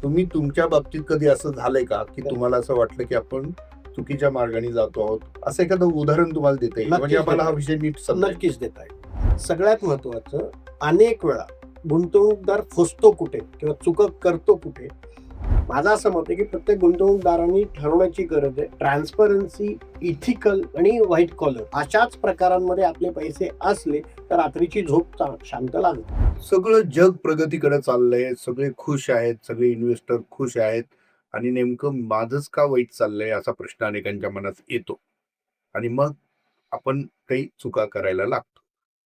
तुम्ही तुमच्या बाबतीत कधी असं झालंय का, की तुम्हाला असं वाटलं, की आपण चुकीच्या मार्गाने जातो आहोत? असं एखादं उदाहरण तुम्हाला देता येईल? म्हणजे आम्हाला हा विषय नीट समजेल. नक्कीच देता येईल. सगळ्यात महत्वाचं, अनेक वेळा गुंतवणूकदार फसतो कुठे किंवा चुका करतो कुठे? माझं असं मत आहे, की प्रत्येक गुंतवणूकदारांनी ठरवण्याची गरज आहे. ट्रान्सपरन्सी, इथिकल आणि व्हाईट कॉलर अशाच प्रकारांमध्ये आपले पैसे असले तर रात्रीची झोप शांत लागते. सगळं जग प्रगतीकडे चाललंय, सगळे खुश आहेत, सगळे इन्व्हेस्टर खुश आहेत आणि नेमकं माझंच का वाईट चाललंय असा प्रश्न अनेकांच्या मनात येतो. आणि मग आपण काही चुका करायला लागतो.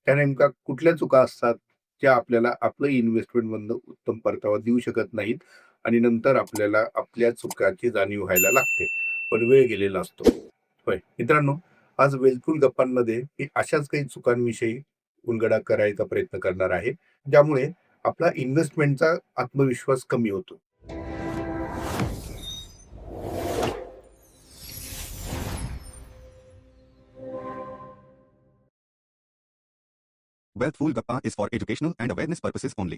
त्या नेमक्या कुठल्या चुका असतात, ज्या आपल्याला आपलं इन्व्हेस्टमेंटमधनं उत्तम परतावा देऊ शकत नाहीत आणि नंतर आपल्याला आपल्या चुकाची जाणीव व्हायला लागते. पण वेळ गेलेला असतो. होय. मित्रांनो, आज वेलफुल गप्पांमध्ये मी अशाच काही चुकांविषयी उलगडा करायचा प्रयत्न करणार आहे, ज्यामुळे आपला इन्व्हेस्टमेंटचा आत्मविश्वास कमी होतो. Wealthful Gappa is for educational and awareness purposes only.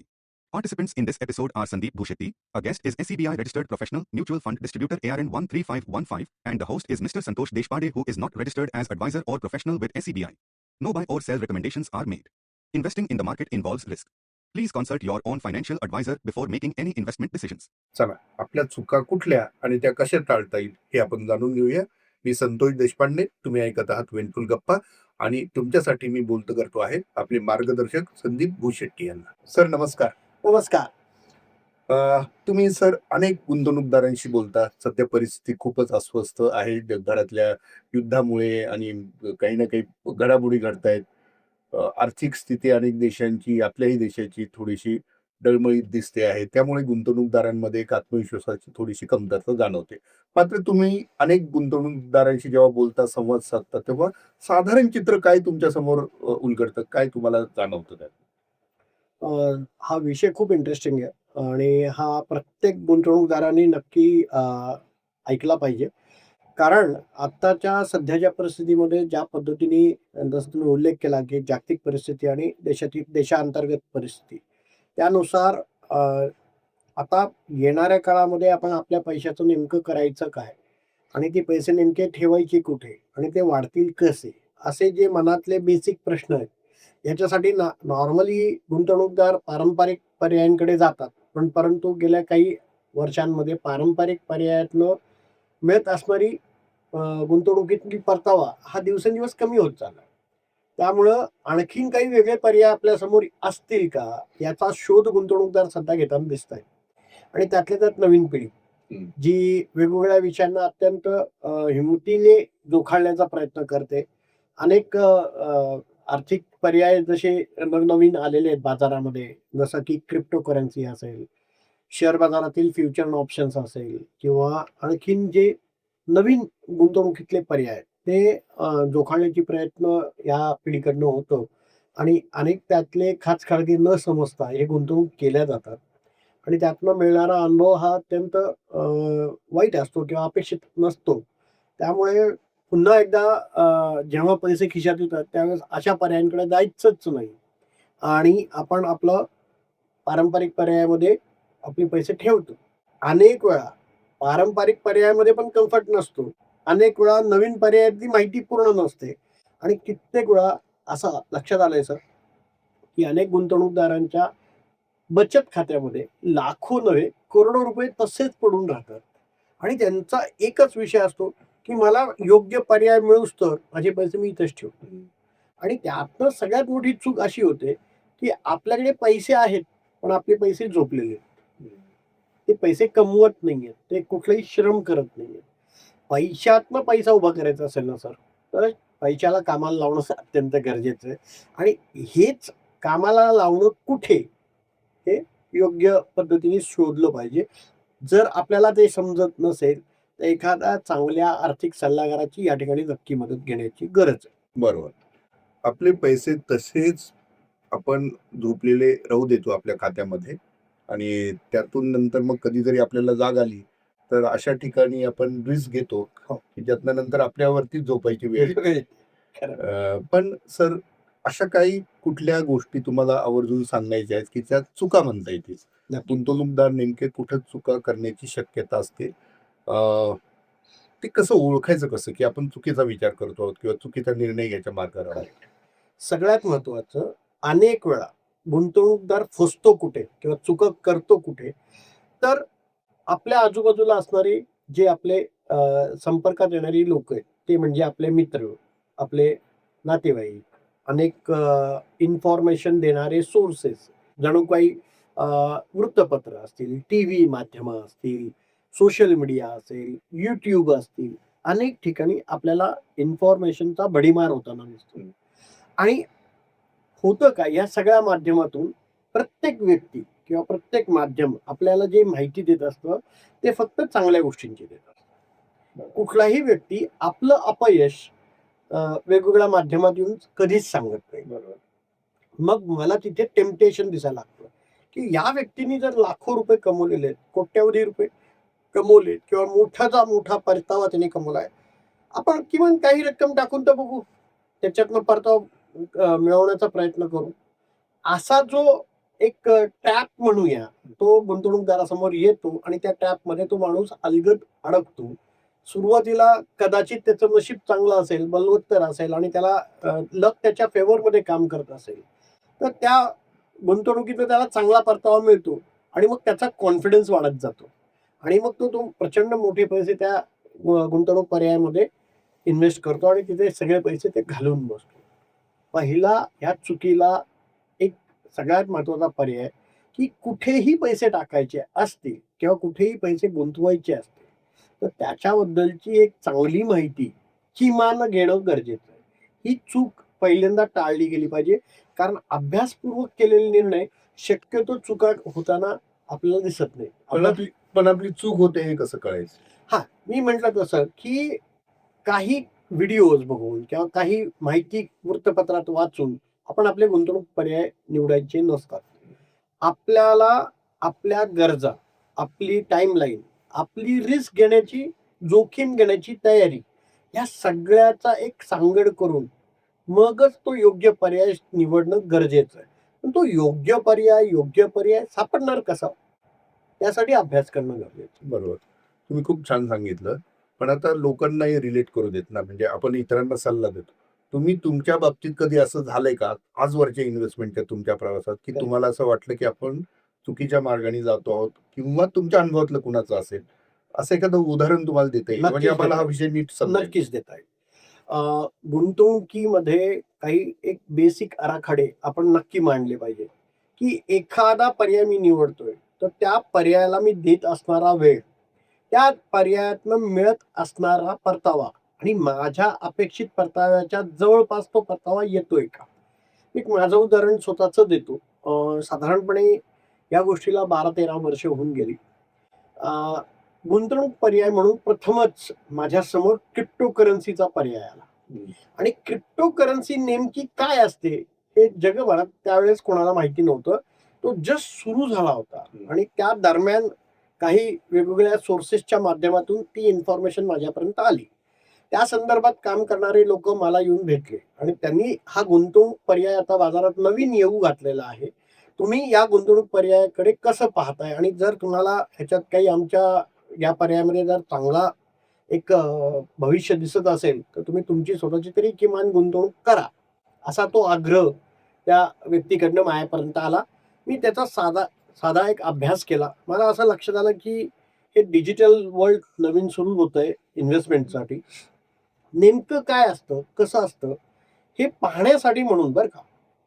Participants in this episode are Sandeep Bhushetti, a guest is SCBI registered professional mutual fund distributor ARN 13515, and the host is Mr. Santosh Deshpande, who is not registered as advisor or professional with SCBI. No buy or sell recommendations are made. Investing in the market involves risk. Please consult your own financial advisor before making any investment decisions. चला, आपल्या चुका कुठल्या आणि त्या कशा टाळता येईल हे आपण जाणून घेऊया. मी संतोष देशपांडे, तुम्ही ऐकत आहात वेलफुल गप्पा आणि तुमच्यासाठी मी बोलतो करतो आहे आपले मार्गदर्शक संदीप भूशेट्टी यांना. सर नमस्कार. नमस्कार. तुम्ही सर अनेक गुंतवणूकदारांशी बोलता. सध्या परिस्थिती खूपच अस्वस्थ आहे जगभरातल्या युद्धामुळे आणि काही ना काही घडामोडी घडतायत. आर्थिक स्थिती अनेक देशांची, आपल्याही देशाची थोडीशी डळमळीत दिसते आहे. त्यामुळे गुंतवणूकदारांमध्ये एक आत्मविश्वासाची थोडीशी कमतरता जाणवते. मात्र तुम्ही अनेक गुंतवणूकदारांशी जेव्हा बोलता, संवाद साधता, तेव्हा साधारण चित्र काय तुमच्या समोर उलगडतं? काय तुम्हाला जाणवतं त्यात? हा विषय खूप इंटरेस्टिंग आहे आणि हा प्रत्येक गुंतवणूकदारांनी नक्की ऐकला पाहिजे. कारण आत्ताच्या सध्याच्या परिस्थितीमध्ये ज्या पद्धतीने जसं तुम्ही उल्लेख केला, की जागतिक परिस्थिती आणि देशांतर्गत परिस्थिती त्यानुसार आता येणाऱ्या काळामध्ये आपण आपल्या पैशाचं नेमकं करायचं काय? आणि ते पैसे नेमके ठेवायचे कुठे? आणि ते वाढतील कसे? असे जे मनातले बेसिक प्रश्न आहेत, याच्यासाठी नॉर्मली गुंतवणूकदार पारंपरिक पर्यायांकडे जातात. परंतु गेल्या काही वर्षांमध्ये पारंपरिक पर्यायातनं मिळत असणारी गुंतवणुकीतील परतावा हा दिवसेंदिवस कमी होत चालला. त्यामुळं आणखीन काही वेगळे पर्याय आपल्यासमोर असतील का? याचा शोध गुंतवणूकदार सध्या घेताना दिसतायत. आणि त्यातल्या त्यात नवीन पिढी, जी वेगवेगळ्या विषयांना अत्यंत हिमतीने जोखाळण्याचा प्रयत्न करते. अनेक आर्थिक पर्याय जसे नवनवीन आलेले आहेत बाजारामध्ये, जसं की क्रिप्टोकरन्सी असेल, शेअर बाजारातील फ्युचर ऑप्शन्स असेल किंवा आणखीन जे नवीन गुंतवणुकीतले पर्याय ते जोखाळण्याची प्रयत्न या पिढीकडनं होतं आणि अनेक त्यातले खाचखळगे न समजता हे गुंतवणूक केल्या जातात आणि त्यातनं मिळणारा अनुभव हा अत्यंत वाईट असतो किंवा अपेक्षित नसतो. त्यामुळे पुन्हा एकदा जेव्हा पैसे खिशात येतात त्यावेळेस अशा पर्यायांकडे जायचंच नाही आणि आपण आपलं पारंपरिक पर्यायामध्ये आपले पैसे ठेवतो. अनेक वेळा पारंपरिक पर्यायामध्ये पण कम्फर्ट नसतो. अनेक वेळा नवीन पर्यायातली माहिती पूर्ण नसते आणि कित्येक वेळा असं लक्षात आलंय सर, की अनेक गुंतवणूकदारांच्या बचत खात्यामध्ये लाखो नव्हे, करोडो रुपये तसेच पडून राहतात आणि त्यांचा एकच विषय असतो, की मला योग्य पर्याय मिळूस तर माझे पैसे मी इथेच ठेवतो. आणि त्यातनं सगळ्यात मोठी चूक अशी होते, की आपल्याकडे पैसे आहेत, पण आपले पैसे झोपलेले आहेत. ते पैसे कमवत नाहीयेत. ते कुठलंही श्रम करत नाहीयेत. पैशातनं पैसा उभा करायचा असेल ना सर, तर पैशाला कामाला लावणं अत्यंत गरजेचं आहे आणि हेच कामाला लावणं कुठे, हे योग्य पद्धतीने शोधलं पाहिजे. जर आपल्याला ते समजत नसेल, तर एखाद्या चांगल्या आर्थिक सल्लागाराची या ठिकाणी नक्की मदत घेण्याची गरज आहे. बरोबर. आपले पैसे तसेच आपण झोपलेले राहू देतो आपल्या खात्यामध्ये आणि त्यातून नंतर मग कधीतरी आपल्याला जाग आली, तर अशा ठिकाणी आपण रिस्क घेतो, हो. की ज्यातनं नंतर आपल्यावरतीच झोपायची वेळ येते. खरं. पण सर अशा काही कुठल्या गोष्टी तुम्हाला आवर्जून सांगायच्या आहेत, की त्या चुका म्हणता येतील? नक्की. गुंतवणूकदार नेमके कुठे चुका करण्याची शक्यता असते. ते कसं ओळखायचं कसं, की आपण चुकीचा विचार करतो आहोत किंवा चुकीचा निर्णय घ्यायच्या मार्गावर आहोत? सगळ्यात महत्त्वाचं, अनेक वेळा गुंतवणूकदार फसतो कुठे किंवा चुका करतो कुठे, तर आपल्या आजूबाजूला असणारे जे आपले संपर्कात येणारी लोकं आहेत, ते म्हणजे आपले मित्र, आपले नातेवाईक, अनेक इन्फॉर्मेशन देणारे सोर्सेस, जणू काही अ, वृत्तपत्र असतील, टीव्ही माध्यमं असतील, सोशल मीडिया असेल, YouTube असतील, अनेक ठिकाणी आपल्याला इन्फॉर्मेशनचा भडीमार होताना दिसतो. आणि होतं काय, या सगळ्या माध्यमातून प्रत्येक व्यक्ती किंवा प्रत्येक माध्यम आपल्याला जे माहिती देत असतं, ते फक्त चांगल्या गोष्टींची देत असतं. कुठलाही व्यक्ती आपलं अपयश वेगवेगळ्या माध्यमात येऊन कधीच सांगत नाही. बरोबर. मग मला तिथे टेम्पटेशन दिसायला लागतं, की या व्यक्तीने जर लाखो रुपये कमवलेले आहेत, कोट्यवधी रुपये कमवलेत किंवा मोठाचा मोठा परतावा त्याने कमवलाय. आपण किमान काही रक्कम टाकून तर बघू. त्याच्यातनं परतावा मिळवण्याचा प्रयत्न करू. असा जो एक ट्रॅप म्हणूया, तो गुंतवणूकदारासमोर येतो आणि त्या ट्रॅपमध्ये तो माणूस अलगद अडकतो. सुरुवातीला कदाचित त्याचं नशीब चांगलं असेल, बलवत्तर असेल आणि त्याला लक त्याच्या फेवरमध्ये काम करत असेल, तर त्या गुंतवणुकीचा त्याला चांगला परतावा मिळतो आणि मग त्याचा कॉन्फिडन्स वाढत जातो आणि मग तो प्रचंड मोठे पैसे त्या गुंतवणूक पर्यायामध्ये इन्व्हेस्ट करतो आणि तिथे सगळे पैसे ते घालवून बसतो. पहिला ह्या चुकीला एक सगळ्यात महत्त्वाचा पर्याय, की कुठेही पैसे टाकायचे असतील किंवा कुठेही पैसे गुंतवायचे असतील, तर त्याच्याबद्दलची एक चांगली माहिती किमान घेणं गरजेचं आहे. ही चूक पहिल्यांदा टाळली गेली पाहिजे. कारण अभ्यासपूर्वक केलेले निर्णय शक्यतो चुका होताना आपल्याला दिसत नाही. पण आपली चूक होते हे कसं कळायचं? हां, मी म्हटलं तसं, की काही व्हिडिओज बघून किंवा काही माहिती वृत्तपत्रात वाचून आपण आपले गुंतवणूक पर्याय निवडायचे नसतात. आपल्याला आपल्या गरजा, आपली टाईमलाईन, आपली रिस्क घेण्याची, जोखीम घेण्याची तयारी, या सगळ्याचा एक सांगड करून मगच तो योग्य पर्याय निवडणं गरजेचं आहे. पण तो योग्य पर्याय सापडणार कसा? त्यासाठी अभ्यास करणं गरजेचं आहे. बरोबर. तुम्ही खूप छान सांगितलं. पण आता लोकांनाही रिलेट करू देत ना, म्हणजे आपण इतरांना सल्ला देतो. तुम्ही तुमच्या बाबतीत कधी असं झालंय का, आजवरच्या इन्व्हेस्टमेंटच्या तुमच्या प्रवासात, की तुम्हाला असं वाटलं की आपण चुकीच्या मार्गाने जातो आहोत किंवा तुमच्या अनुभवातलं कुणाचं असेल, असं एखादं उदाहरण तुम्हाला देता येईल? म्हणजे नक्कीच आम्हाला हा देता विषय नीट समजेल. नक्कीच देता येईल. गुंतवणुकीमध्ये काही एक बेसिक आराखडे आपण नक्की मांडले पाहिजे, की एखादा पर्याय मी निवडतोय, तर त्या पर्यायाला मी देत असणारा वेळ, त्या पर्यायातनं मिळत असणारा परतावा आणि माझ्या अपेक्षित परताव्याच्या जवळपास तो परतावा येतोय का? एक माझं उदाहरण स्वतःचं देतो. साधारणपणे या गोष्टीला 12-13 वर्ष होऊन गेली. अ, गुंतवणूक पर्याय म्हणून प्रथमच माझ्यासमोर क्रिप्टोकरन्सीचा पर्याय आला. आणि क्रिप्टोकरन्सी नेमकी काय असते, हे जगभरात त्यावेळेस कोणाला माहिती नव्हतं. तो जस्ट सुरू झाला होता आणि त्या दरम्यान काही वेगवेगळ्या सोर्सेसच्या माध्यमातून ती इन्फॉर्मेशन माझ्यापर्यंत आली. त्या संदर्भात काम करणारे लोकं मला येऊन भेटले आणि त्यांनी हा गुंतवणूक पर्याय आता बाजारात नवीन येऊ घातलेला आहे. तुम्ही या गुंतवणूक पर्यायाकडे कसं पाहताय आणि जर तुम्हाला ह्याच्यात काही आमच्या या पर्यायामध्ये जर चांगला एक भविष्य दिसत असेल, तर तुम्ही तुमची स्वतःची तरी किमान गुंतवणूक करा. असा तो आग्रह त्या व्यक्तीकडनं माझ्यापर्यंत आला. मी त्याचा साधा साधा एक अभ्यास केला. मला असं लक्षात आलं, की हे डिजिटल वर्ल्ड नवीन सुरू होतंय इन्व्हेस्टमेंटसाठी. नेमकं काय असतं, कसं असतं, हे पाहण्यासाठी म्हणून बरं का,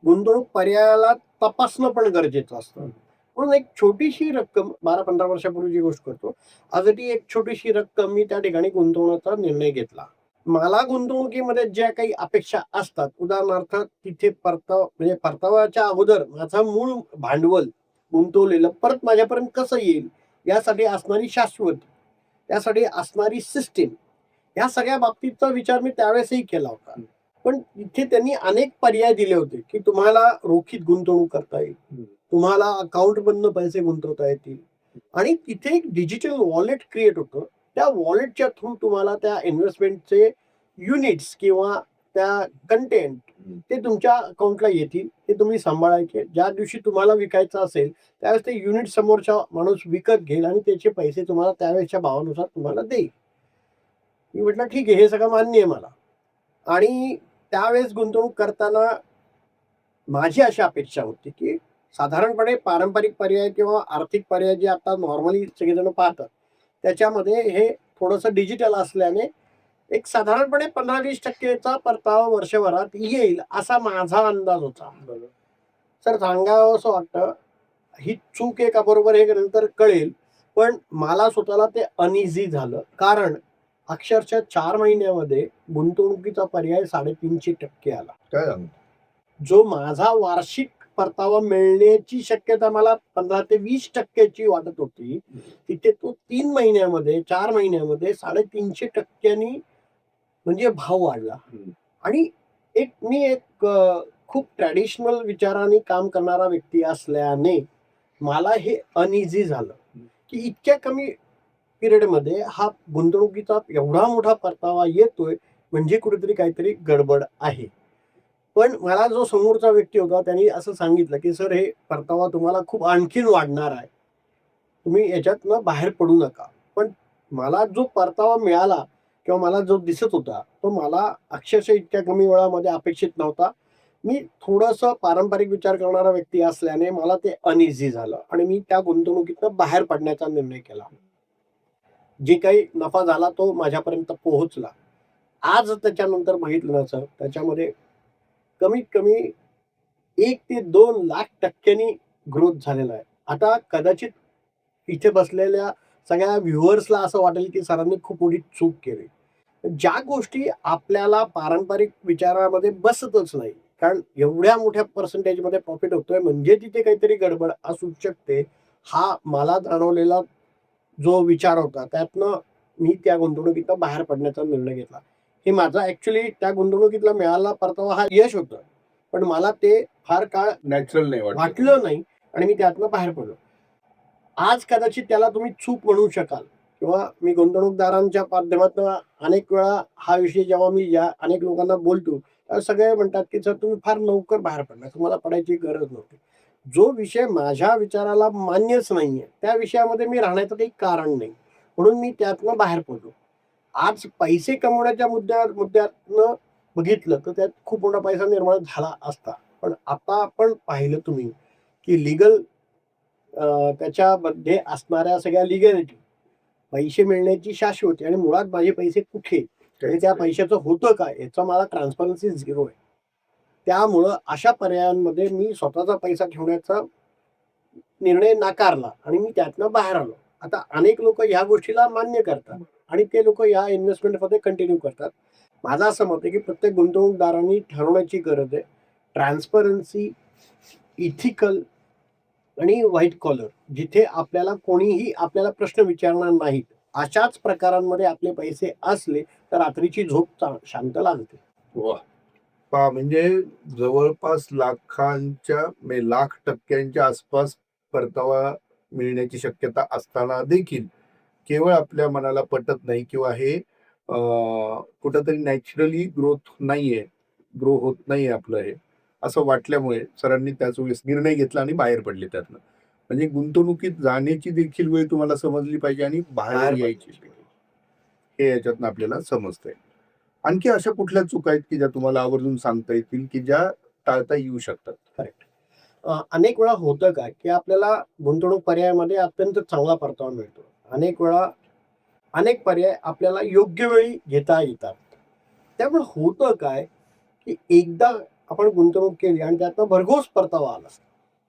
गुंतवणूक पर्यायाला तपासणं पण गरजेचं असतं. म्हणून एक छोटीशी रक्कम 12-15 वर्षापूर्वीची गोष्ट करतो. अगदी एक छोटीशी रक्कम मी त्या ठिकाणी गुंतवण्याचा निर्णय घेतला. मला गुंतवणुकीमध्ये ज्या काही अपेक्षा असतात, उदाहरणार्थ तिथे म्हणजे परताव्याच्या अगोदर माझं मूळ भांडवल गुंतवलेलं परत माझ्यापर्यंत कसं येईल, यासाठी असणारी शाश्वती, त्यासाठी असणारी सिस्टीम, या सगळ्या बाबतीतचा विचार मी त्यावेळेसही केला होता. पण इथे त्यांनी अनेक पर्याय दिले होते, की तुम्हाला रोखीत गुंतवणूक करता येईल. तुम्हाला अकाउंटमधनं पैसे गुंतवता येतील आणि तिथे एक डिजिटल वॉलेट क्रिएट होतं. त्या वॉलेटच्या थ्रू तुम्हाला त्या इन्व्हेस्टमेंटचे युनिट्स किंवा त्या कंटेंट हं. ते तुमच्या अकाउंटला येतील, ते तुम्ही सांभाळायचे. ज्या दिवशी तुम्हाला विकायचं असेल त्यावेळेस ते युनिट समोरचा माणूस विकत घेईल आणि त्याचे पैसे तुम्हाला त्यावेळेसच्या भावानुसार तुम्हाला देईल. मी म्हटलं ठीक आहे, हे सगळं मान्य आहे मला. आणि त्यावेळेस गुंतवणूक करताना माझी अशी अपेक्षा होती, की साधारणपणे पारंपरिक पर्याय किंवा आर्थिक पर्याय जे आता नॉर्मली सगळेजण पाहतात, त्याच्यामध्ये हे थोडंसं डिजिटल असल्याने एक साधारणपणे 15-20% परतावा वर्षभरात येईल, असा माझा अंदाज होता. बरोबर. सर सांगावसं वाटतं, ही चूक आहे का बरोबर हे नंतर कळेल. पण मला स्वतःला ते अनइझी झालं. कारण अक्षरशः 4 महिन्यामध्ये गुंतवणुकीचा पर्याय 3.5% आला. काय सांगता? जो माझा वार्षिक परतावा मिळण्याची शक्यता मला 15 ते 20% वाटत होती. तिथे तो 3 महिन्यामध्ये, 4 महिन्यामध्ये 350% म्हणजे भाव वाढला. हं. आणि मी एक खूप ट्रॅडिशनल विचाराने काम करणारा व्यक्ती असल्याने मला हे अनइझी झालं, की इतक्या कमी पिरियडमध्ये हा गुंतवणुकीचा एवढा मोठा परतावा येतोय, म्हणजे कुठेतरी काहीतरी गडबड आहे. पण मला जो समोरचा व्यक्ती होता त्यांनी असं सांगितलं, की "सर हे परतावा तुम्हाला खूप आणखीन वाढणार आहे. तुम्ही याच्यातनं बाहेर पडू नका." पण मला जो परतावा मिळाला किंवा मला जो दिसत होता, तो मला अक्षरशः इतक्या कमी वेळामध्ये अपेक्षित नव्हता. मी थोडंसं पारंपरिक विचार करणारा व्यक्ती असल्याने मला ते अनइझी झालं आणि मी त्या गुंतवणुकीतनं बाहेर पडण्याचा निर्णय केला. जे काही नफा झाला तो माझ्यापर्यंत पोहोचला. आज त्याच्यानंतर बघितलं ना सर, त्याच्यामध्ये कमीत कमी 1 ते 2 लाख टक्क्यांनी ग्रोथ झालेला आहे. आता कदाचित इथे बसलेल्या सगळ्या व्ह्युअर्सला असं वाटेल, की सरांनी खूप मोठी चूक केली. ज्या गोष्टी आपल्याला पारंपरिक विचारामध्ये बसतच नाही. कारण एवढ्या मोठ्या पर्सेंटेजमध्ये प्रॉफिट होतोय म्हणजे तिथे काहीतरी गडबड असू शकते. हा मला जाणवलेला जो विचार होता त्यातनं मी त्या गुंतवणुकीतनं बाहेर पडण्याचा निर्णय घेतला. हे माझा ॲक्चुअली त्या गुंतवणुकीतला मिळालेला परतावा हा यश होतं. पण मला ते फार काळ नॅचरल नाही वाटलं. वाटलं नाही आणि मी त्यातनं बाहेर पडलो. आज कदाचित त्याला तुम्ही चूक म्हणू शकाल किंवा मी गुंतवणूकदारांच्या माध्यमातून अनेक वेळा हा विषय जेव्हा मी या अनेक लोकांना बोलतो, तेव्हा सगळे म्हणतात, की "सर तुम्ही फार लवकर बाहेर पडला. तुम्हाला पडायची गरज नव्हती." जो विषय माझ्या विचाराला मान्यच नाहीये, त्या विषयामध्ये मी राहण्याचं काही कारण नाही. म्हणून मी त्यातनं बाहेर पडलो. आज पैसे कमवण्याच्या मुद्द्यातनं बघितलं तर त्यात खूप मोठा पैसा निर्माण झाला असता. पण आता आपण पाहिलं तुम्ही, की लीगल त्याच्यामध्ये असणाऱ्या सगळ्या लिगॅलिटी, पैसे मिळण्याची शाश्वती आणि मुळात माझे पैसे कुठे आणि त्या पैशाचं होतं काय याचा मला ट्रान्सपरन्सी 0 आहे. त्यामुळं अशा पर्यायांमध्ये मी स्वतःचा पैसा ठेवण्याचा निर्णय नाकारला आणि मी त्यातनं बाहेर आलो. आता अनेक लोक ह्या गोष्टीला मान्य करतात आणि ते लोक या इन्व्हेस्टमेंटमध्ये कंटिन्यू करतात. माझं असं मत आहे, की प्रत्येक गुंतवणूकदारांनी ठरवण्याची गरज आहे. ट्रान्सपरन्सी, इथिकल आणि व्हाईट कॉलर जिथे आपल्याला कोणीही आपल्याला प्रश्न विचारणार नाहीत. अशाच प्रकारांमध्ये आपले पैसे असले तर रात्रीची झोप शांत लागते. वाह! पहा म्हणजे जवळपास लाख टक्क्यांच्या आसपास परतावा मिळण्याची शक्यता असताना देखील केवळ आपल्या मनाला पटत नाही किंवा हे कुठेतरी नॅचरली ग्रो होत नाहीये आपलं हे, असं वाटल्यामुळे सरांनी त्याच वेळेस निर्णय घेतला आणि बाहेर पडले त्यातनं. म्हणजे गुंतवणुकीत जाण्याची देखील वेळ तुम्हाला समजली पाहिजे आणि बाहेर यायची हे याच्यातनं आपल्याला समजतंय. आणखी अशा कुठल्या चुका आहेत, की ज्या तुम्हाला आवर्जून सांगता येतील, की ज्या टाळता येऊ शकतात? करेक्ट. अनेक वेळा होतं काय, की आपल्याला गुंतवणूक पर्यायामध्ये अत्यंत चांगला परतावा मिळतो. अनेक वेळा अनेक पर्याय आपल्याला योग्य वेळी घेता येतात. त्यामुळे होतं काय, की एकदा आपण गुंतवणूक केली आणि त्यातनं भरघोस परतावा आला.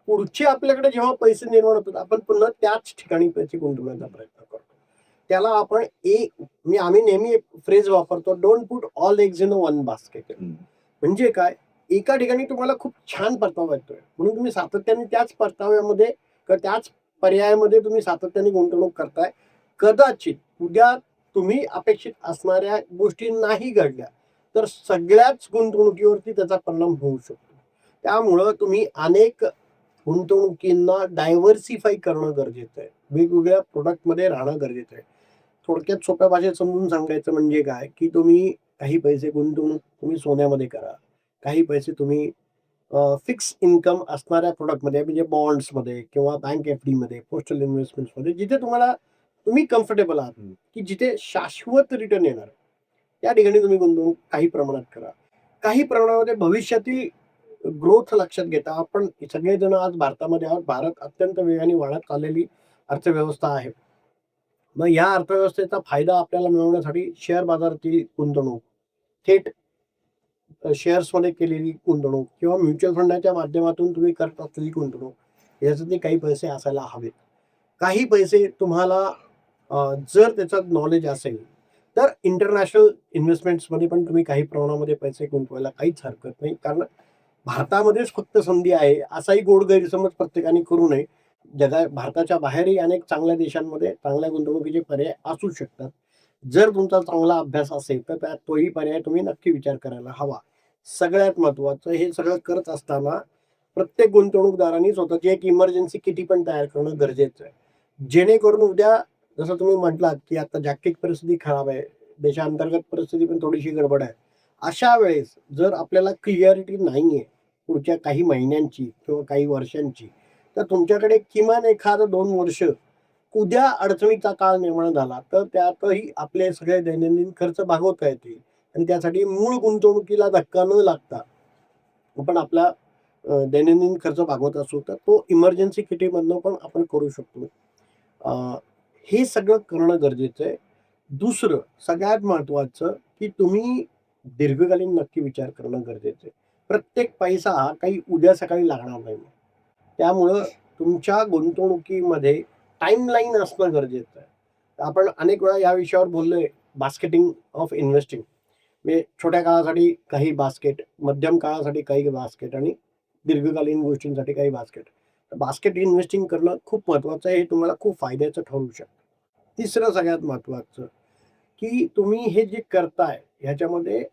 पुढचे आपल्याकडे जेव्हा पैसे निर्माण होतात, आपण पुन्हा त्याच ठिकाणी पैसे गुंतवण्याचा प्रयत्न करतो. त्याला आपण आम्ही नेहमी एक फ्रेज वापरतो, "don't put all eggs in one basket." म्हणजे काय, एका ठिकाणी तुम्हाला खूप छान परतावा येतोय, म्हणून तुम्ही सातत्याने त्याच परताव्यामध्ये किंवा त्याच पर्यायामध्ये तुम्ही सातत्याने गुंतवणूक करताय. कदाचित उद्या तुम्ही अपेक्षित असणाऱ्या गोष्टी नाही घडल्या, तर सगळ्याच गुंतवणुकीवरती त्याचा परिणाम होऊ शकतो. त्यामुळं तुम्ही अनेक गुंतवणुकींना डायव्हर्सिफाय करणं गरजेचं आहे. वेगवेगळ्या प्रॉडक्टमध्ये राहणं गरजेचं आहे. थोडक्यात सोप्या भाषेत समजून सांगायचं म्हणजे काय, की तुम्ही काही पैसे गुंतवणूक तुम्ही सोन्यामध्ये करा, काही पैसे तुम्ही फिक्स इन्कम असणाऱ्या प्रोडक्टमध्ये म्हणजे बॉन्ड्समध्ये किंवा बँक एफ-डीमध्ये, पोस्टल इन्व्हेस्टमेंट्समध्ये जिथे तुम्ही कम्फर्टेबल आहात, की जिथे शाश्वत रिटर्न येणार. त्या ठिकाणी तुम्ही गुंतवणूक काही प्रमाणात करा. काही प्रमाणामध्ये भविष्यातील ग्रोथ लक्षात घेता आपण सगळेजण आज भारतामध्ये आहोत. भारत अत्यंत वेगाने वाढत चाललेली अर्थव्यवस्था आहे. मग या अर्थव्यवस्थेचा फायदा आपल्याला मिळवण्यासाठी शेअर बाजारातील गुंतवणूक, थेट शेअर्समध्ये केलेली गुंतवणूक किंवा म्युच्युअल फंडाच्या माध्यमातून तुम्ही करत असलेली गुंतवणूक, यासाठी काही पैसे असायला हवेत. काही पैसे तुम्हाला जर त्याचं नॉलेज असेल, तर इंटरनॅशनल इन्व्हेस्टमेंट्समध्ये पण तुम्ही काही प्रमाणामध्ये पैसे गुंतवायला काहीच हरकत नाही. कारण भारतामध्येच फक्त संधी आहे, असाही गोड गैरसमज प्रत्येकाने करू नये. भारताच्या बाहेरही अनेक चांगल्या देशांमध्ये चांगल्या गुंतवणुकीचे पर्याय असू शकतात. जर तुमचा चांगला अभ्यास असेल, तर त्यात तोही पर्याय तुम्ही नक्की विचार करायला हवा. सगळ्यात महत्त्वाचं हे सगळं करत असताना प्रत्येक गुंतवणूकदारांनी स्वतःची एक इमर्जन्सी किटी पण तयार करणं गरजेचं आहे. जेणेकरून उद्या जसं तुम्ही म्हटलात, की आता जागतिक परिस्थिती खराब आहे, देशांतर्गत परिस्थिती पण थोडीशी गडबड आहे. अशा वेळेस जर आपल्याला क्लिअरिटी नाहीये पुढच्या काही महिन्यांची किंवा काही वर्षांची, तर तुमच्याकडे किमान एखादं 2 वर्ष उद्या अडचणीचा काळ निर्माण झाला, तर त्यातही आपले सगळे दैनंदिन खर्च भागवता येतील आणि त्यासाठी मूळ गुंतवणुकीला धक्का न लागता आपण आपला दैनंदिन खर्च भागवत असू, तर तो इमर्जन्सी किटीमधनं पण आपण करू शकतो. अ, हे सगळं करणं गरजेचं आहे. दुसरं सगळ्यात महत्त्वाचं, की तुम्ही दीर्घकालीन नक्की विचार करणं गरजेचं आहे. प्रत्येक पैसा हा काही उद्या सकाळी लागणार नाही. त्यामुळं तुमच्या गुंतवणुकीमध्ये टाईमलाईन असणं गरजेचं आहे. आपण अनेक वेळा या विषयावर बोललोय, बास्केटिंग ऑफ इन्व्हेस्टिंग. म्हणजे छोट्या काळासाठी काही बास्केट, मध्यम काळासाठी काही बास्केट आणि दीर्घकालीन गोष्टींसाठी काही बास्केट. तर बास्केट इन्व्हेस्टिंग करणं खूप महत्त्वाचं आहे. हे तुम्हाला खूप फायद्याचं ठरू शकतं. तिसरं सगळ्यात महत्त्वाचं, की तुम्ही हे जे करताय ह्याच्यामध्ये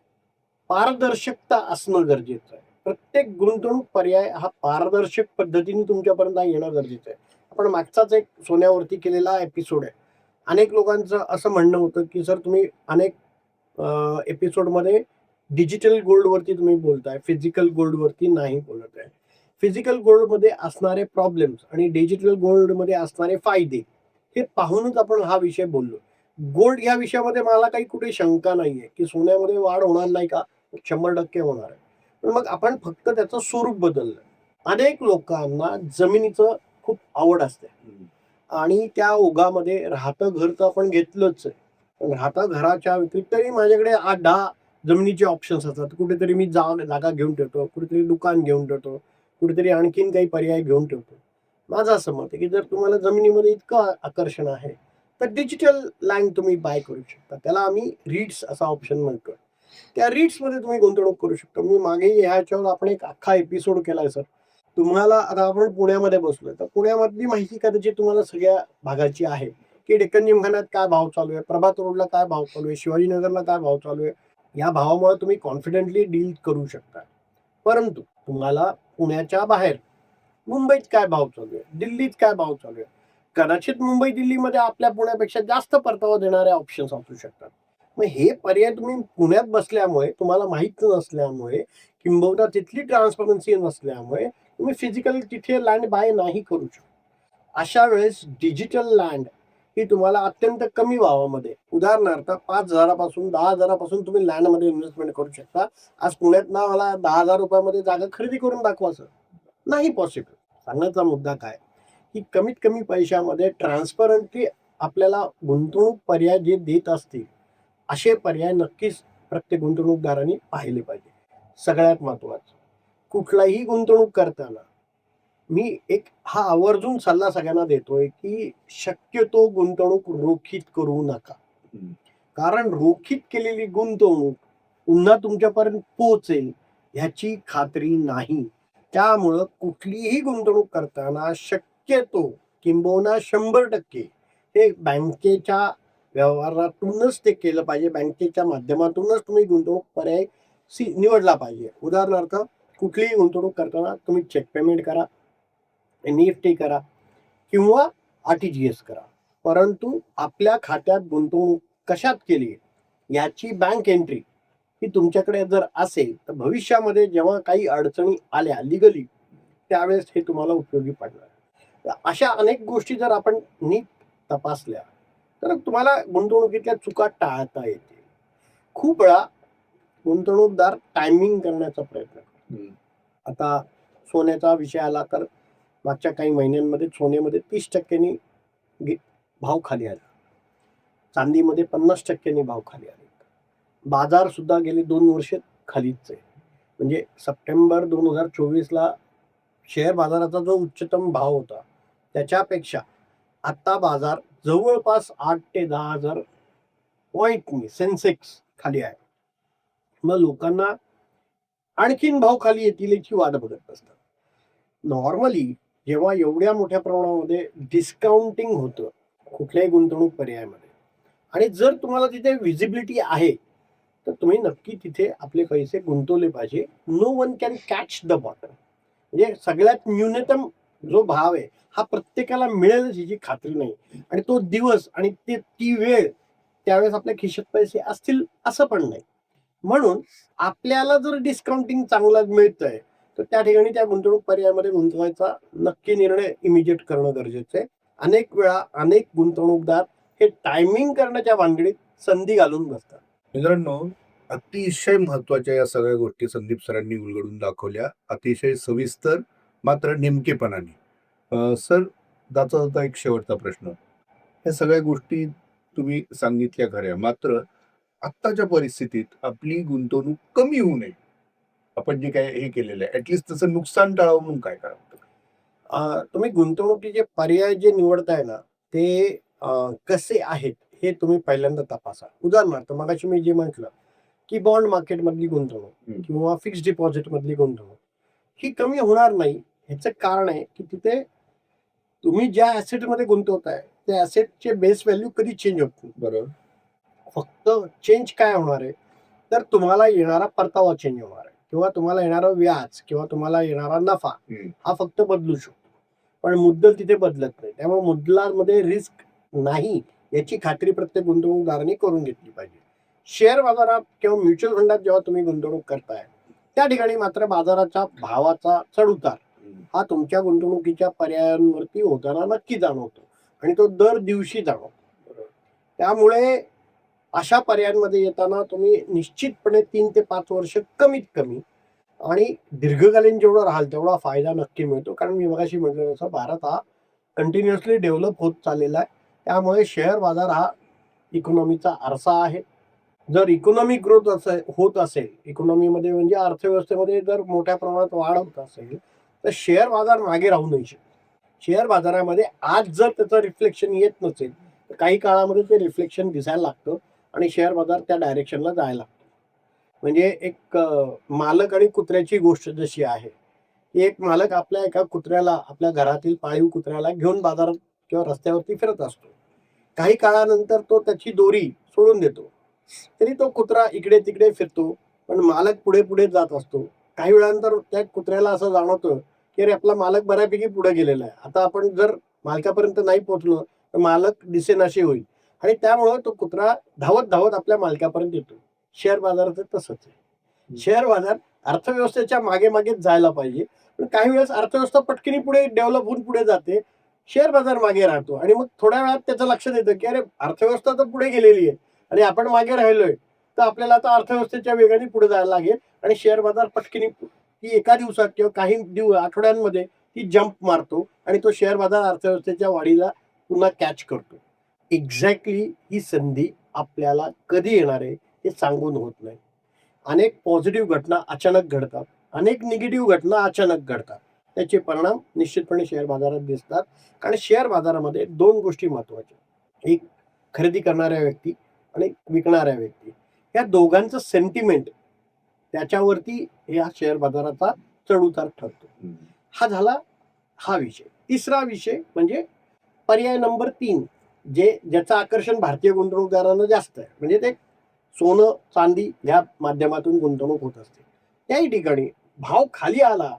पारदर्शकता असणं गरजेचं आहे. प्रत्येक गुंतवणूक पर्याय हा पारदर्शक पद्धतीने तुमच्यापर्यंत येणं गरजेचं आहे. आपण मागचाच एक सोन्यावरती केलेला एपिसोड आहे. अनेक लोकांचं असं म्हणणं होतं, की सर तुम्ही अनेक एपिसोडमध्ये डिजिटल गोल्डवरती तुम्ही बोलताय, फिजिकल गोल्डवरती नाही बोलत आहे. फिजिकल गोल्डमध्ये असणारे प्रॉब्लेम्स आणि डिजिटल गोल्डमध्ये असणारे फायदे हे पाहूनच आपण हा विषय बोललो. गोल्ड या विषयामध्ये मला काही कुठे शंका नाहीये, की सोन्यामध्ये वाढ होणार नाही का? 100% होणार आहे. पण मग आपण फक्त त्याचं स्वरूप बदललं. अनेक लोकांना जमिनीचं खूप आवड असते आणि त्या ओघामध्ये राहतं घर तर आपण घेतलंच आहे. पण राहता घराच्या व्यतिरिक्तही माझ्याकडे 8-10 जमिनीचे ऑप्शन्स असतात. कुठेतरी मी जागा घेऊन ठेवतो, कुठेतरी दुकान घेऊन ठेवतो, कुठेतरी आणखीन काही पर्याय घेऊन ठेवतो. माझं असं मत आहे, की जर तुम्हाला जमिनीमध्ये इतकं आकर्षण आहे, तर डिजिटल लँड तुम्ही बाय करू शकता. त्याला आम्ही REITs असा ऑप्शन म्हणतो. त्या REITsमध्ये तुम्ही गुंतवणूक करू शकता. मी मागेही ह्याच्यावर आपण एक अख्खा एपिसोड केलाय सर. तुम्हाला आता आपण पुण्यामध्ये बसलोय, तर पुण्यामधली माहिती कदाचित तुम्हाला सगळ्या भागाची आहे, की डेक्कन जिमखान्यात काय भाव चालू आहे, प्रभात रोडला काय भाव चालू आहे, शिवाजीनगरला काय भाव चालू आहे. या भावामुळे तुम्ही कॉन्फिडेंटली डील करू शकता. परंतु तुम्हाला पुण्याच्या बाहेर मुंबईत काय भाव चालू आहे, दिल्लीत काय भाव चालू आहे. कदाचित मुंबई, दिल्लीमध्ये आपल्या पुण्यापेक्षा जास्त परतावा देणारे ऑप्शन्स असू शकतात. मग हे पर्याय तुम्ही पुण्यात बसल्यामुळे, तुम्हाला माहीत नसल्यामुळे, किंबहुना तिथली ट्रान्सपरन्सी नसल्यामुळे तुम्ही फिजिकली तिथे लँड बाय नाही करू शकत. अशा वेळेस डिजिटल लँड ही तुम्हाला अत्यंत कमी भावामध्ये, उदाहरणार्थ 5,000 पासून 10,000 पासून तुम्ही लँडमध्ये इन्व्हेस्टमेंट करू शकता. आज पुण्यात ना मला ₹10,000 मध्ये जागा खरेदी करून दाखवा सर. नाही पॉसिबल. सांगण्याचा मुद्दा काय, की कमीत कमी पैशामध्ये ट्रान्सपरंटली आपल्याला गुंतवणूक पर्याय जे देत असतील, असे पर्याय नक्कीच प्रत्येक गुंतवणूकदारांनी पाहिले पाहिजे. सगळ्यात महत्त्वाचं, कुठलाही गुंतवणूक करताना मी एक हा आवर्जून सल्ला सगळ्यांना देतोय, की शक्यतो गुंतवणूक रोखीत करू नका. कारण रोखीत केलेली गुंतवणूक पुन्हा तुमच्यापर्यंत पोहोचेल ह्याची खात्री नाही. त्यामुळं कुठलीही गुंतवणूक करताना शक्यतो किंबहुना 100% हे बँकेच्या व्यवहारातूनच ते केलं पाहिजे. बँकेच्या माध्यमातूनच तुम्ही गुंतवणूक पर्याय निवडला पाहिजे. उदाहरणार्थ कुठलीही गुंतवणूक करताना तुम्ही चेक पेमेंट करा, NEFT करा किंवा RTGS करा. परंतु आपल्या खात्यात गुंतवणूक कशात केली याची बँक एंट्री ही तुमच्याकडे जर असेल तर भविष्यामध्ये जेव्हा काही अडचणी आल्या लिगली त्यावेळेस हे तुम्हाला उपयोगी पडणार. तर अशा अनेक गोष्टी जर आपण नीट तपासल्या तर तुम्हाला गुंतवणुकीतल्या चुका टाळता येतील. खूप वेळा गुंतवणूकदार टायमिंग करण्याचा प्रयत्न करतो. हम्म. आता सोन्याचा विषय आला तर मागच्या काही महिन्यांमध्ये सोन्यामध्ये 30% भाव खाली आला. चांदीमध्ये 50% भाव खाली आले. बाजार सुद्धा गेली 2 वर्ष खालीच आहे. म्हणजे सप्टेंबर 2024ला शेअर बाजाराचा जो उच्चतम भाव होता त्याच्यापेक्षा आता बाजार जवळपास 8 ते 10,000 पॉईंटनी सेन्सेक्स खाली आहे. मग लोकांना आणखीन भाव खाली येतील याची वाट बघत असतात. नॉर्मली जेव्हा एवढ्या मोठ्या प्रमाणामध्ये डिस्काउंटिंग होतं कुठल्याही गुंतवणूक पर्यायामध्ये आणि जर तुम्हाला तिथे विजिबिलिटी आहे तर तुम्ही नक्की तिथे आपले पैसे गुंतवले पाहिजे. No one can catch the bottom. म्हणजे सगळ्यात न्यूनतम जो भाव आहे हा प्रत्येकाला मिळेलच याची खात्री नाही आणि तो दिवस आणि ती वेळ त्यावेळेस आपल्या खिशात पैसे असतील असं पण नाही. म्हणून आपल्याला जर डिस्काउंटिंग चांगला मिळतंय तर त्या ठिकाणी त्या गुंतवणूक पर्यायामध्ये गुंतवायचा नक्की निर्णय इमिजिएट करणं गरजेचं आहे. अनेक वेळा अनेक गुंतवणूकदार हे टायमिंग करण्याच्या भानगडीत संधी घालून बसतात. मित्रांनो, अतिशय महत्वाच्या या सगळ्या गोष्टी संदीप सरांनी उलगडून दाखवल्या, अतिशय सविस्तर मात्र नेमकेपणाने. सर, जाता एक शेवटचा प्रश्न. ह्या सगळ्या गोष्टी तुम्ही सांगितल्या खऱ्या, मात्र आत्ताच्या परिस्थितीत आपली गुंतवणूक कमी होऊ नये, आपण जे काय हे केलेलं आहे ऍटलिस्ट तसं नुकसान टाळावं म्हणून काय करावं? तुम्ही गुंतवणुकीचे पर्याय जे निवडताय ना ते कसे आहेत हे तुम्ही पहिल्यांदा तपासा. उदाहरणार्थ मगाशी मी जे म्हटलं की बॉन्ड मार्केटमधली गुंतवणूक किंवा फिक्स्ड डिपॉझिट मधली गुंतवणूक ही कमी होणार नाही. ह्याचं कारण आहे की तिथे तुम्ही ज्या ऍसेटमध्ये गुंतवताय त्या ऍसेटचे बेस व्हॅल्यू कधी चेंज होत नाही. बरोबर. फक्त चेंज काय होणार आहे तर तुम्हाला येणारा परतावा चेंज होणार आहे किंवा तुम्हाला येणारं व्याज किंवा तुम्हाला येणारा नफा हा फक्त बदलू शकतो. पण मुद्दल तिथे बदलत नाही. त्यामुळे मुद्दलामध्ये रिस्क नाही याची खात्री प्रत्येक गुंतवणूकदारांनी करून घेतली पाहिजे. शेअर बाजारात किंवा म्युच्युअल फंडात जेव्हा तुम्ही गुंतवणूक करताय त्या ठिकाणी मात्र बाजाराच्या भावाचा चढउतार हा तुमच्या गुंतवणुकीच्या पर्यायांवरती होताना नक्की जाणवतो आणि तो दर दिवशी जाणवतो. त्यामुळे अशा पर्यायांमध्ये येताना तुम्ही निश्चितपणे 3 ते 5 वर्ष कमीत कमी आणि दीर्घकालीन जेवढं राहाल तेवढा फायदा नक्की मिळतो. कारण मी मगाशी म्हटलं तसं भारत हा कंटिन्युअसली डेव्हलप होत चाललेला आहे. त्यामुळे शेअर बाजार हा इकॉनॉमीचा आरसा आहे. जर इकॉनॉमिक ग्रोथ होत असेल, इकॉनॉमीमध्ये म्हणजे अर्थव्यवस्थेमध्ये जर मोठ्या प्रमाणात वाढ होत असेल तर शेअर बाजार मागे राहू नाही शकत. शेअर बाजारामध्ये आज जर त्याचं रिफ्लेक्शन येत नसेल तर काही काळामध्ये ते रिफ्लेक्शन दिसायला लागतं आणि शेअर बाजार त्या डायरेक्शनला जायला लागतो. म्हणजे एक मालक आणि कुत्र्याची गोष्ट जशी आहे, एक मालक आपल्या एका कुत्र्याला आपल्या घरातील पाळीव कुत्र्याला घेऊन बाजारात किंवा रस्त्यावरती फिरत असतो. काही काळानंतर तो त्याची दोरी सोडून देतो. तरी तो कुत्रा इकडे तिकडे फिरतो पण मालक पुढे पुढे जात असतो. काही वेळानंतर त्या कुत्र्याला असं जाणवतं की अरे आपला मालक बऱ्यापैकी पुढे गेलेला आहे, आता आपण जर मालकापर्यंत नाही पोहोचलो तर मालक दिसेनाशी होईल आणि त्यामुळे तो कुत्रा धावत धावत आपल्या मालकापर्यंत येतो. शेअर बाजाराचं तसंच आहे. शेअर बाजार अर्थव्यवस्थेच्या मागे मागेच जायला पाहिजे पण काही वेळेस अर्थव्यवस्था पटकनी पुढे डेव्हलप होऊन पुढे जाते, शेअर बाजार मागे राहतो आणि मग थोड्या वेळात त्याचं लक्षात येतं की अरे अर्थव्यवस्था तर पुढे गेलेली आहे आणि आपण मागे राहिलोय, तर आपल्याला आता अर्थव्यवस्थेच्या वेगाने पुढे जायला लागेल आणि शेअर बाजार पटकनी ती एका दिवसात किंवा काही आठवड्यांमध्ये ती जंप मारतो आणि तो शेअर बाजार अर्थव्यवस्थेच्या वाढीला पुन्हा कॅच करतो. एक्झॅक्टली ही संधी आपल्याला कधी येणार आहे हे सांगून होत नाही. अनेक पॉझिटिव्ह घटना अचानक घडतात, अनेक निगेटिव्ह घटना अचानक घडतात. त्याचे परिणाम निश्चितपणे शेअर बाजारात दिसतात. कारण शेअर बाजारामध्ये 2 गोष्टी महत्वाच्या, एक खरेदी करणाऱ्या व्यक्ती आणि विकणाऱ्या व्यक्ती, या दोघांचं सेंटिमेंट त्याच्यावरती या शेअर बाजाराचा चढउतार ठरतो. हा झाला हा विषय. तिसरा विषय म्हणजे पर्याय नंबर 3 ज्याचं आकर्षण भारतीय गुंतवणूकदारांना जास्त आहे, म्हणजे ते सोनं चांदी या माध्यमातून गुंतवणूक होत असते. त्याही ठिकाणी भाव खाली आला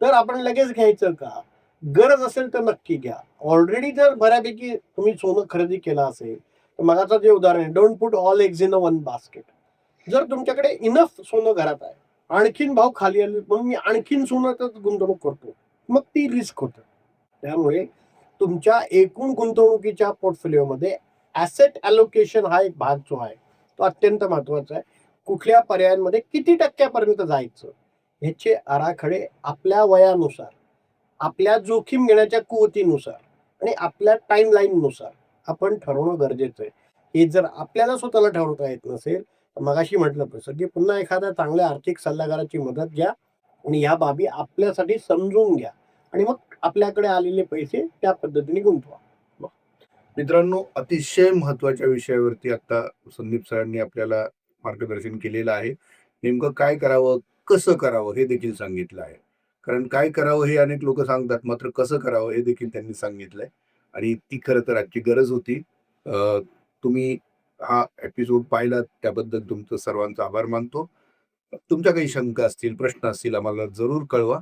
तर आपण लगेच घ्यायचं का? गरज असेल तर नक्की घ्या. ऑलरेडी जर बऱ्यापैकी तुम्ही सोनं खरेदी केलं असेल तर मगाचं जे उदाहरण आहे, don't put all eggs in a one basket. जर तुमच्याकडे इनफ सोनं घरात आहे, आणखीन भाव खाली आले म्हणून मी आणखीन सोन्यातच गुंतवणूक करतो, मग ती रिस्क होतं. त्यामुळे तुमच्या एकूण गुंतवणुकीच्या पोर्टफोलिओमध्ये ॲसेट ॲलोकेशन हा एक भाग जो आहे तो अत्यंत महत्त्वाचा आहे. कुठल्या पर्यायांमध्ये किती टक्क्यापर्यंत जायचं ह्याचे आराखडे आपल्या वयानुसार, आपल्या जोखीम घेण्याच्या कुवतीनुसार आणि आपल्या टाईमलाईननुसार आपण ठरवणं गरजेचं आहे. हे जर आपल्याला स्वतःला ठरवता येत नसेल, तर मगाशी म्हटलं तसं की पुन्हा एखाद्या चांगल्या आर्थिक सल्लागाराची मदत घ्या आणि या बाबी आपल्यासाठी समजून घ्या आणि मग आपल्याकडे आलेले पैसे त्या पद्धतीने गुंतवा. मित्रांनो, अतिशय महत्त्वाच्या विषयावरती आता संदीप सरांनी आपल्याला मार्गदर्शन केलेलं आहे. नेमकं काय करावं, कसं करावं हे देखील सांगितलं आहे. कारण काय करावं हे अनेक लोकं सांगतात, मात्र कसं करावं हे देखील त्यांनी सांगितलंय आणि ती खरं तर आजची गरज होती. तुम्ही हा एपिसोड पाहिलात त्याबद्दल तुमचं सर्वांचा आभार मानतो. तुमच्या काही शंका असतील, प्रश्न असतील आम्हाला जरूर कळवा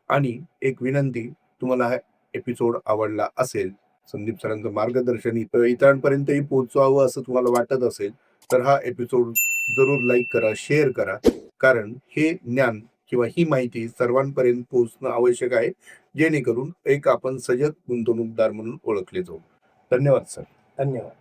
आणि एक विनंती, तुम्हाला हा एपिसोड आवडला असेल, संदीप सरांचं मार्गदर्शन इतरांपर्यंतही पोहोचवावं असं तुम्हाला वाटत असेल, तर हा एपिसोड जरूर लाईक करा, शेअर करा. कारण हे ज्ञान किंवा ही माहिती सर्वांपर्यंत पोहोचणं आवश्यक आहे, जेणेकरून एक आपण सजग गुंतवणूकदार म्हणून ओळखले जाऊ. धन्यवाद सर. धन्यवाद.